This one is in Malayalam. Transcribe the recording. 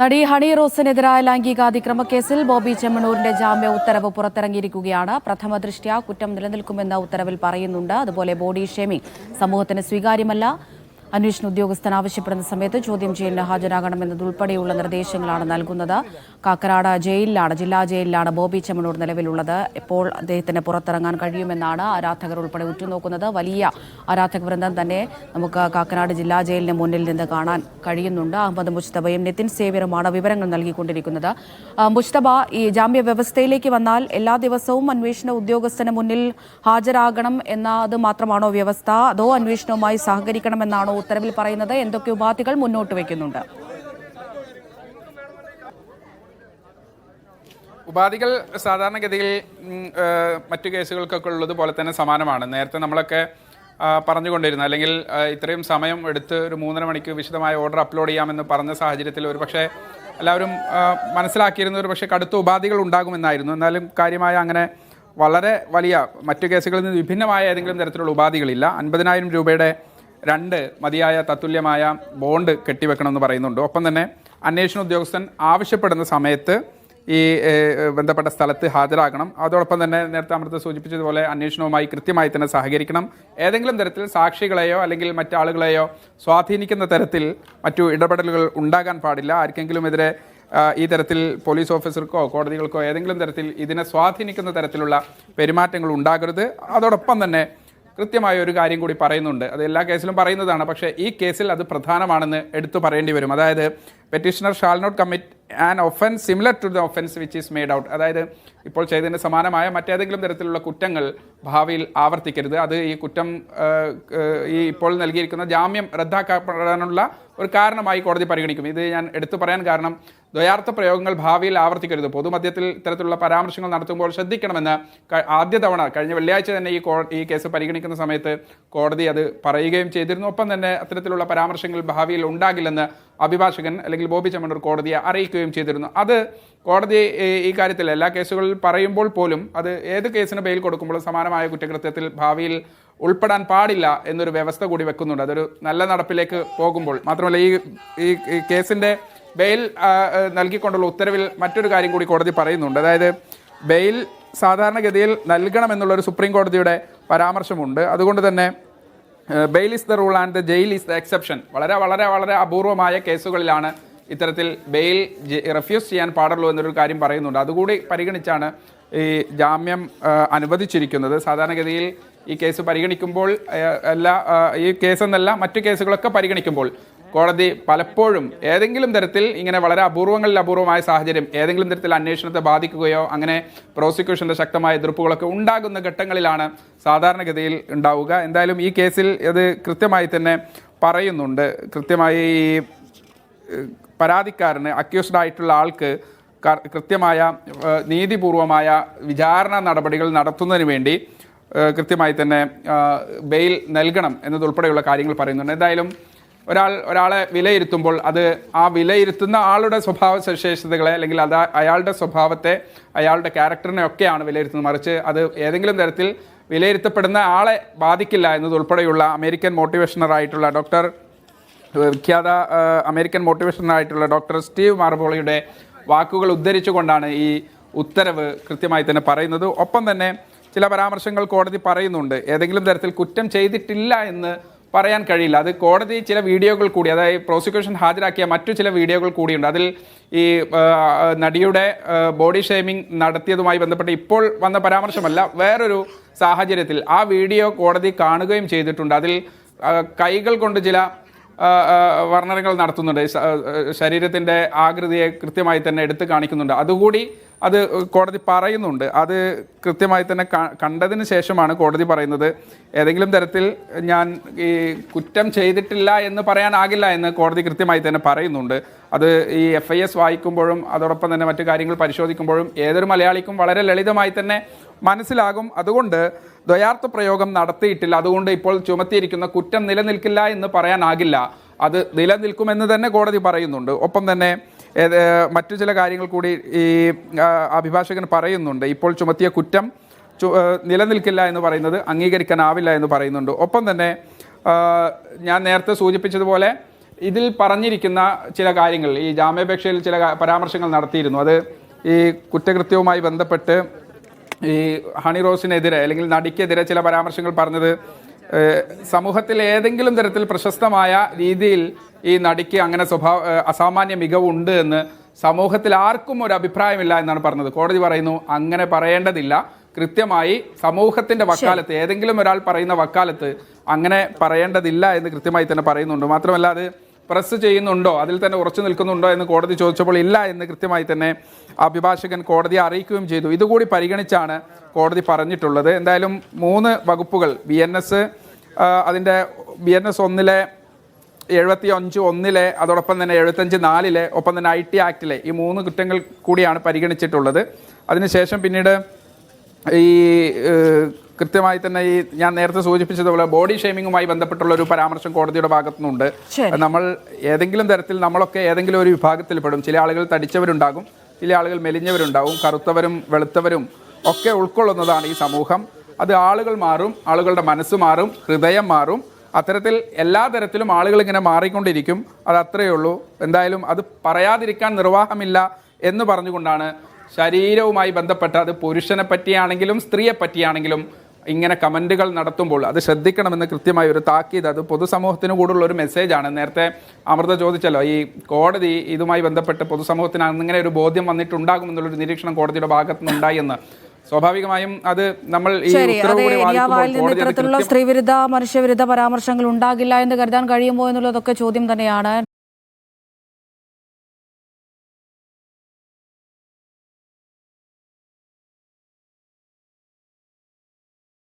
നടി ഹണി റോസിനെതിരായ ലൈംഗികാതിക്രമ കേസിൽ ബോബി ചെമ്മണൂരിന്റെ ജാമ്യ ഉത്തരവ് പുറത്തിറങ്ങിയിരിക്കുകയാണ്. പ്രഥമ ദൃഷ്ട്യാ കുറ്റം നിലനിൽക്കുമെന്ന ഉത്തരവിൽ പറയുന്നുണ്ട്. അതുപോലെ ബോഡി ഷേമിംഗ് സമൂഹത്തിന് സ്വീകാര്യമല്ല. അന്വേഷണ ഉദ്യോഗസ്ഥൻ ആവശ്യപ്പെടുന്ന സമയത്ത് ചോദ്യം ചെയ്യലിന് ഹാജരാകണമെന്നതുൾപ്പെടെയുള്ള നിർദ്ദേശങ്ങളാണ് നൽകുന്നത്. കാക്കനാട് ജയിലിലാണ്, ജില്ലാ ജയിലിലാണ് ബോബി ചെമ്മണൂർ നിലവിലുള്ളത്. ഇപ്പോൾ അദ്ദേഹത്തിന് പുറത്തിറങ്ങാൻ കഴിയുമെന്നാണ് ആരാധകർ ഉൾപ്പെടെ ഉറ്റുനോക്കുന്നത്. വലിയ ആരാധക വൃന്ദം തന്നെ നമുക്ക് കാക്കനാട് ജില്ലാ ജയിലിന് മുന്നിൽ നിന്ന് കാണാൻ കഴിയുന്നുണ്ട്. അഹമ്മദ് മുജ്തബയും നിതിൻ സേവ്യറുമാണ് വിവരങ്ങൾ നൽകിക്കൊണ്ടിരിക്കുന്നത്. മുജ്തബ, ഈ ജാമ്യ വ്യവസ്ഥയിലേക്ക് വന്നാൽ എല്ലാ ദിവസവും അന്വേഷണ ഉദ്യോഗസ്ഥന് മുന്നിൽ ഹാജരാകണം എന്നത് മാത്രമാണോ വ്യവസ്ഥ, അതോ അന്വേഷണവുമായി സഹകരിക്കണമെന്നാണോ ഉത്തരവിൽ പറയുന്നത്? എന്തൊക്കെ ഉപാധികൾ മുന്നോട്ട് വയ്ക്കുന്നുണ്ട്? ഉപാധികൾ സാധാരണഗതിയിൽ മറ്റു കേസുകൾക്കൊക്കെ ഉള്ളതുപോലെ തന്നെ സമാനമാണ്. നേരത്തെ നമ്മളൊക്കെ പറഞ്ഞുകൊണ്ടിരുന്നു, അല്ലെങ്കിൽ ഇത്രയും സമയം എടുത്ത് ഒരു 3.5 മണിക്ക് വിശദമായ ഓർഡർ അപ്ലോഡ് ചെയ്യാമെന്ന് പറഞ്ഞ സാഹചര്യത്തിൽ ഒരു പക്ഷേ എല്ലാവരും മനസ്സിലാക്കിയിരുന്ന ഒരു പക്ഷേ കടുത്ത ഉപാധികൾ ഉണ്ടാകുമെന്നായിരുന്നു. എന്നാലും കാര്യമായ അങ്ങനെ വളരെ വലിയ മറ്റു കേസുകളിൽ നിന്ന് വിഭിന്നമായ ഏതെങ്കിലും തരത്തിലുള്ള ഉപാധികളില്ല. 50,000 രൂപയുടെ 2 മതിയായ തത്തുല്യമായ ബോണ്ട് കെട്ടിവെക്കണമെന്ന് പറയുന്നുണ്ട്. ഒപ്പം തന്നെ അന്വേഷണ ഉദ്യോഗസ്ഥൻ ആവശ്യപ്പെടുന്ന സമയത്ത് ഈ ബന്ധപ്പെട്ട സ്ഥലത്ത് ഹാജരാകണം. അതോടൊപ്പം തന്നെ നേരത്തെ അമൃത സൂചിപ്പിച്ചതുപോലെ അന്വേഷണവുമായി കൃത്യമായി തന്നെ സഹകരിക്കണം. ഏതെങ്കിലും തരത്തിൽ സാക്ഷികളെയോ അല്ലെങ്കിൽ മറ്റാളുകളെയോ സ്വാധീനിക്കുന്ന തരത്തിൽ മറ്റു ഇടപെടലുകൾ ഉണ്ടാകാൻ പാടില്ല. ആർക്കെങ്കിലും എതിരെ ഈ തരത്തിൽ പോലീസ് ഓഫീസർക്കോ കോടതികൾക്കോ ഏതെങ്കിലും തരത്തിൽ ഇതിനെ സ്വാധീനിക്കുന്ന തരത്തിലുള്ള പെരുമാറ്റങ്ങൾ ഉണ്ടാകരുത്. അതോടൊപ്പം തന്നെ കൃത്യമായ ഒരു കാര്യം കൂടി പറയുന്നുണ്ട്. അത് എല്ലാ കേസിലും പറയുന്നതാണ്, പക്ഷേ ഈ കേസിൽ അത് പ്രധാനമാണെന്ന് എടുത്തു പറയേണ്ടി വരും. അതായത് petitioner shall not commit an offence similar to the offence which is made out. അതായത് ഇപ്പോൾ ചെയ്തതിന് സമാനമായ മറ്റേതെങ്കിലും തരത്തിലുള്ള കുറ്റങ്ങൾ ഭാവിയിൽ ആവർത്തിക്കരുത്. അത് ഈ കുറ്റം ഈ ഇപ്പോൾ നൽകിയിരിക്കുന്ന ജാമ്യം റദ്ദാക്കപ്പെടാനുള്ള ഒരു കാരണമായി കോടതി പരിഗണിക്കും. ഇത് ഞാൻ എടുത്തു പറയാൻ കാരണം ദ്വയാർത്ഥ പ്രയോഗങ്ങൾ ഭാവിയിൽ ആവർത്തിക്കരുത്. പൊതുമധ്യത്തിൽ ഇത്തരത്തിലുള്ള പരാമർശങ്ങൾ നടത്തുമ്പോൾ ശ്രദ്ധിക്കണമെന്ന് ആദ്യ തവണ കഴിഞ്ഞ വെള്ളിയാഴ്ച തന്നെ ഈ കേസ് പരിഗണിക്കുന്ന സമയത്ത് കോടതി അത് പറയുകയും ചെയ്തിരുന്നു. ഒപ്പം തന്നെ അത്തരത്തിലുള്ള പരാമർശങ്ങൾ ഭാവിയിൽ ഉണ്ടാകില്ലെന്ന് അഭിഭാഷകൻ അല്ലെങ്കിൽ ബോബി ചെമ്മണൂർ കോടതിയെ അറിയിക്കുകയും ചെയ്തിരുന്നു. അത് കോടതി ഈ കാര്യത്തിൽ എല്ലാ കേസുകളിൽ പറയുമ്പോൾ പോലും അത് ഏത് കേസിന് ബെയിൽ കൊടുക്കുമ്പോഴും സമാനമായ കുറ്റകൃത്യത്തിൽ ഭാവിയിൽ ഉൾപ്പെടാൻ പാടില്ല എന്നൊരു വ്യവസ്ഥ കൂടി വെക്കുന്നുണ്ട്. അതൊരു നല്ല നടപ്പിലേക്ക് പോകുമ്പോൾ മാത്രമല്ല ഈ കേസിൻ്റെ ബെയിൽ നൽകിക്കൊണ്ടുള്ള ഉത്തരവിൽ മറ്റൊരു കാര്യം കൂടി കോടതി പറയുന്നുണ്ട്. അതായത് ബെയിൽ സാധാരണഗതിയിൽ നൽകണമെന്നുള്ളൊരു സുപ്രീം കോടതിയുടെ പരാമർശമുണ്ട്. അതുകൊണ്ട് തന്നെ bail is the rule and the jail is the exception. വളരെ വളരെ വളരെ അപൂർവമായ കേസുകളിലാണ് ഇത്തരത്തിൽ ബെയിൽ റെഫ്യൂസ് ചെയ്യാൻ പാടുള്ളൂ എന്നൊരു കാര്യം പറയുന്നുണ്ട്. അതുകൂടി പരിഗണിച്ചാണ് ഈ ജാമ്യം അനുവദിച്ചിരിക്കുന്നത്. സാധാരണഗതിയിൽ ഈ കേസ് പരിഗണിക്കുമ്പോൾ ഈ കേസെന്നല്ല മറ്റു കേസുകളൊക്കെ പരിഗണിക്കുമ്പോൾ കോടതി പലപ്പോഴും ഏതെങ്കിലും തരത്തിൽ ഇങ്ങനെ വളരെ അപൂർവമായ സാഹചര്യം ഏതെങ്കിലും തരത്തിൽ അന്വേഷണത്തെ ബാധിക്കുകയോ അങ്ങനെ പ്രോസിക്യൂഷൻ്റെ ശക്തമായ എതിർപ്പുകളൊക്കെ ഉണ്ടാകുന്ന ഘട്ടങ്ങളിലാണ് സാധാരണഗതിയിൽ ഉണ്ടാവുക. എന്തായാലും ഈ കേസിൽ അത് കൃത്യമായി തന്നെ പറയുന്നുണ്ട്. കൃത്യമായി ഈ പരാതിക്കാരന് അക്യൂസ്ഡ് ആയിട്ടുള്ള ആൾക്ക് കൃത്യമായ നീതിപൂർവമായ വിചാരണ നടപടികൾ നടത്തുന്നതിന് വേണ്ടി കൃത്യമായി തന്നെ ബെയിൽ നൽകണം എന്നതുൾപ്പെടെയുള്ള കാര്യങ്ങൾ പറയുന്നുണ്ട്. എന്തായാലും ഒരാളെ വിലയിരുത്തുമ്പോൾ അത് ആ വിലയിരുത്തുന്ന ആളുടെ സ്വഭാവ സവിശേഷതകളെ അല്ലെങ്കിൽ അയാളുടെ സ്വഭാവത്തെ അയാളുടെ ക്യാരക്ടറിനെ ഒക്കെയാണ് വിലയിരുത്തുന്നത്. മറിച്ച് അത് ഏതെങ്കിലും തരത്തിൽ വിലയിരുത്തപ്പെടുന്ന ആളെ ബാധിക്കില്ല എന്നതുൾപ്പെടെയുള്ള അമേരിക്കൻ മോട്ടിവേഷണറായിട്ടുള്ള വിഖ്യാത അമേരിക്കൻ മോട്ടിവേഷണറായിട്ടുള്ള ഡോക്ടർ സ്റ്റീവ് മാർബോളിയുടെ വാക്കുകൾ ഉദ്ധരിച്ചുകൊണ്ടാണ് ഈ ഉത്തരവ് കൃത്യമായി തന്നെ പറയുന്നത്. ഒപ്പം തന്നെ ചില പരാമർശങ്ങൾ കോടതി പറയുന്നുണ്ട്. ഏതെങ്കിലും തരത്തിൽ കുറ്റം ചെയ്തിട്ടില്ല എന്ന് പറയാൻ കഴിയില്ല. അത് കോടതി ചില വീഡിയോകൾ കൂടി, അതായത് പ്രോസിക്യൂഷൻ ഹാജരാക്കിയ മറ്റു ചില വീഡിയോകൾ കൂടിയുണ്ട്. അതിൽ ഈ നടിയുടെ ബോഡി ഷേമിംഗ് നടത്തിയതുമായി ബന്ധപ്പെട്ട് ഇപ്പോൾ വന്ന പരാമർശമല്ല, വേറൊരു സാഹചര്യത്തിൽ ആ വീഡിയോ കോടതി കാണുകയും ചെയ്തിട്ടുണ്ട്. അതിൽ കൈകൾ കൊണ്ട് ചില വർണ്ണനകൾ നടത്തുന്നുണ്ട്. ശരീരത്തിൻ്റെ ആകൃതിയെ കൃത്യമായി തന്നെ എടുത്തു കാണിക്കുന്നുണ്ട്. അതുകൂടി അത് കോടതി പറയുന്നുണ്ട്. അത് കൃത്യമായി തന്നെ കണ്ടതിന് ശേഷമാണ് കോടതി പറയുന്നത് ഏതെങ്കിലും തരത്തിൽ ഞാൻ ഈ കുറ്റം ചെയ്തിട്ടില്ല എന്ന് പറയാനാകില്ല എന്ന് കോടതി കൃത്യമായി തന്നെ പറയുന്നുണ്ട്. അത് ഈ FIS വായിക്കുമ്പോഴും അതോടൊപ്പം തന്നെ മറ്റു കാര്യങ്ങൾ പരിശോധിക്കുമ്പോഴും ഏതൊരു മലയാളിക്കും വളരെ ലളിതമായി തന്നെ മനസ്സിലാകും. അതുകൊണ്ട് ദ്വയാർത്ഥ പ്രയോഗം നടത്തിയിട്ടില്ല, അതുകൊണ്ട് ഇപ്പോൾ ചുമത്തിയിരിക്കുന്ന കുറ്റം നിലനിൽക്കില്ല എന്ന് പറയാനാകില്ല. അത് നിലനിൽക്കുമെന്ന് തന്നെ കോടതി പറയുന്നുണ്ട്. ഒപ്പം തന്നെ മറ്റു ചില കാര്യങ്ങൾ കൂടി ഈ അഭിഭാഷകൻ പറയുന്നുണ്ട്. ഇപ്പോൾ ചുമത്തിയ കുറ്റം നിലനിൽക്കില്ല എന്ന് പറയുന്നത് അംഗീകരിക്കാനാവില്ല എന്ന് പറയുന്നുണ്ട്. ഒപ്പം തന്നെ ഞാൻ നേരത്തെ സൂചിപ്പിച്ചതുപോലെ ഇതിൽ പറഞ്ഞിരിക്കുന്ന ചില കാര്യങ്ങൾ ഈ ജാമ്യാപേക്ഷയിൽ ചില പരാമർശങ്ങൾ നടത്തിയിരുന്നു. അത് ഈ കുറ്റകൃത്യവുമായി ബന്ധപ്പെട്ട് ഈ ഹണി റോസിനെതിരെ അല്ലെങ്കിൽ നടിക്കെതിരെ ചില പരാമർശങ്ങൾ പറഞ്ഞത് സമൂഹത്തിൽ ഏതെങ്കിലും തരത്തിൽ പ്രശസ്തമായ രീതിയിൽ ഈ നടിക്ക് അങ്ങനെ അസാമാന്യ മികവുണ്ട് എന്ന് സമൂഹത്തിൽ ആർക്കും ഒരു അഭിപ്രായമില്ല എന്നാണ് പറഞ്ഞത്. കോടതി പറയുന്നു അങ്ങനെ പറയേണ്ടതില്ല. കൃത്യമായി സമൂഹത്തിന്റെ വക്കാലത്ത് ഏതെങ്കിലും ഒരാൾ പറയുന്ന വക്കാലത്ത് അങ്ങനെ പറയേണ്ടതില്ല എന്ന് കൃത്യമായി തന്നെ പറയുന്നുണ്ട്. മാത്രമല്ല അത് പ്രസ് ചെയ്യുന്നുണ്ടോ, അതിൽ തന്നെ ഉറച്ചു നിൽക്കുന്നുണ്ടോ എന്ന് കോടതി ചോദിച്ചപ്പോൾ ഇല്ല എന്ന് കൃത്യമായി തന്നെ അഭിഭാഷകൻ കോടതിയെ അറിയിക്കുകയും ചെയ്തു. ഇതുകൂടി പരിഗണിച്ചാണ് കോടതി പറഞ്ഞിട്ടുള്ളത്. എന്തായാലും 3 വകുപ്പുകൾ BNS അതിൻ്റെ BNS 1-ലെ 75(1) അതോടൊപ്പം തന്നെ 75(4) ഒപ്പം തന്നെ IT ആക്ടിലെ ഈ 3 കുറ്റങ്ങൾ കൂടിയാണ് പരിഗണിച്ചിട്ടുള്ളത്. അതിനുശേഷം പിന്നീട് ഈ കൃത്യമായി തന്നെ ഈ ഞാൻ നേരത്തെ സൂചിപ്പിച്ചതുപോലെ ബോഡി ഷെയ്മിങ്ങുമായി ബന്ധപ്പെട്ടുള്ള ഒരു പരാമർശം കോടതിയുടെ ഭാഗത്തുനിന്നുണ്ട്. നമ്മൾ ഏതെങ്കിലും തരത്തിൽ നമ്മളൊക്കെ ഏതെങ്കിലും ഒരു വിഭാഗത്തിൽ പെടും. ചില ആളുകൾ തടിച്ചവരുണ്ടാകും, ചില ആളുകൾ മെലിഞ്ഞവരുണ്ടാവും, കറുത്തവരും വെളുത്തവരും ഒക്കെ ഉൾക്കൊള്ളുന്നതാണ് ഈ സമൂഹം. അത് ആളുകൾ മാറും, ആളുകളുടെ മനസ്സ് മാറും, ഹൃദയം മാറും. അത്തരത്തിൽ എല്ലാ തരത്തിലും ആളുകൾ ഇങ്ങനെ മാറിക്കൊണ്ടിരിക്കും. അത് അത്രയേ ഉള്ളൂ. എന്തായാലും അത് പറയാതിരിക്കാൻ നിർവാഹമില്ല എന്ന് പറഞ്ഞുകൊണ്ടാണ് ശരീരവുമായി ബന്ധപ്പെട്ട അത് പുരുഷനെ പറ്റിയാണെങ്കിലും സ്ത്രീയെ പറ്റിയാണെങ്കിലും ഇങ്ങനെ കമൻറ്റുകൾ നടത്തുമ്പോൾ അത് ശ്രദ്ധിക്കണമെന്ന് കൃത്യമായ ഒരു താക്കീത്, അത് പൊതുസമൂഹത്തിന് കൂടുള്ള ഒരു മെസ്സേജാണ്. നേരത്തെ അമൃത ചോദിച്ചല്ലോ, ഈ കോടതി ഇതുമായി ബന്ധപ്പെട്ട് പൊതുസമൂഹത്തിന് അങ്ങനെ ഒരു ബോധ്യം വന്നിട്ടുണ്ടാകുമെന്നുള്ളൊരു നിരീക്ഷണം കോടതിയുടെ ഭാഗത്തു നിന്നുണ്ടായി എന്ന്. സ്വാഭാവികമായും അത് നമ്മൾ ഈ ഇത്തരത്തിലുള്ള സ്ത്രീവിരുദ്ധ മനുഷ്യവിരുദ്ധ പരാമർശങ്ങൾ ഉണ്ടാകില്ല എന്ന് കരുതാൻ കഴിയുമോ എന്നുള്ളതൊക്കെ ചോദ്യം തന്നെയാണ്.